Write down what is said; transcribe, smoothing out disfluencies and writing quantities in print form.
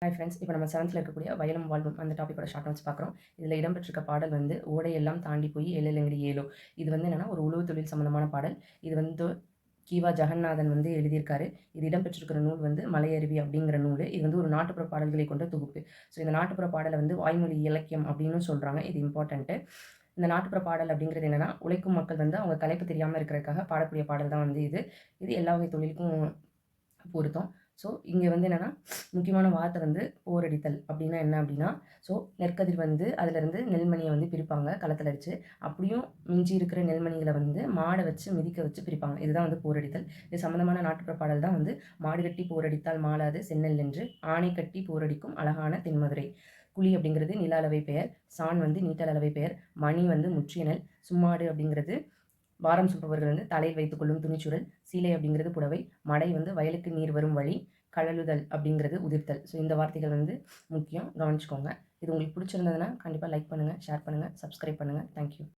Hi friends. இப்போ நம்ம 7த்ல இருக்கக்கூடிய வயலும் வாழ்வும் அந்த டாப்பிக்கோட ஷார்ட் நோட்ஸ் பார்க்குறோம். இதில இடம்பெற்றிருக்க பாடல் வந்து ஓடையெல்லாம் தாண்டி போய் எழிலெங்கிடி ஏலோ. இது வந்து என்னன்னா ஒரு உழவு தொழில் சம்மந்தமான பாடல். இது வந்து கி.வா. ஜெகநாதன் வந்து எழுதியிருக்காரு. இது இடம்பெற்றிருக்கிற நூல் வந்து மலையருவி அப்படிங்கிற நூலு. இது வந்து ஒரு நாட்டுப்புற பாடல்களை கொண்ட தொகுப்பு. ஸோ இந்த நாட்டுப்புற பாடல வந்து வாய்மொழி இலக்கியம் அப்படின்னும் சொல்றாங்க. இது இம்பார்ட்டன்ட்டு. இந்த நாட்டுப்புற பாடல் அப்படிங்கிறது என்னன்னா, உழைக்கும் மக்கள் வந்து அவங்க களைப்பு தெரியாம இருக்கிறதுக்காக பாடக்கூடிய பாடல் தான் வந்து இது. இது எல்லா வகை தொழிலுக்கும் பொருத்தம். ஸோ இங்க வந்து என்னன்னா, முக்கியமான வார்த்தை வந்து போரடித்தல் அப்டின்னா என்ன அப்டின்னா, ஸோ நெற்கதிர் வந்து அதிலருந்து நெல்மணிய வந்து பிரிப்பாங்க களத்துல வச்சு. அப்படியும் மிஞ்சி இருக்கிற நெல்மணிகள வந்து மாட வச்சு மிதிக்க வச்சு பிரிப்பாங்க. இதுதான் வந்து போரடித்தல். இது சம்மந்தமான நாட்டுப்புற பாடல் தான் வந்து மாடு கட்டி போரடித்தால் மாளாது செந்நெல் என்று, ஆனை கட்டி போரடிக்கும் அழகான தென்மதுரை. குழி அப்படிங்கிறது நில அளவை பெயர். சாண் வந்து நீட்டல் அளவை பெயர். மணி வந்து முற்றியனல். சும்மாடு அப்படிங்கிறது வாரம் சுமப்பவர்கள் வந்து தலையில் வைத்துக் கொள்ளும் துணிச்சுருள். சீலை அப்படிங்கிறது புடவை. மடை வந்து வயலுக்கு நீர் வரும் வழி. கழலுதல் அப்படிங்கிறது உதிர்த்தல். ஸோ இந்த வார்த்தைகள் வந்து முக்கியம். கவனிச்சுக்கோங்க. இது உங்களுக்கு பிடிச்சிருந்ததுன்னா கண்டிப்பா லைக் பண்ணுங்க, ஷேர் பண்ணுங்க, சப்ஸ்கிரைப் பண்ணுங்க. Thank you.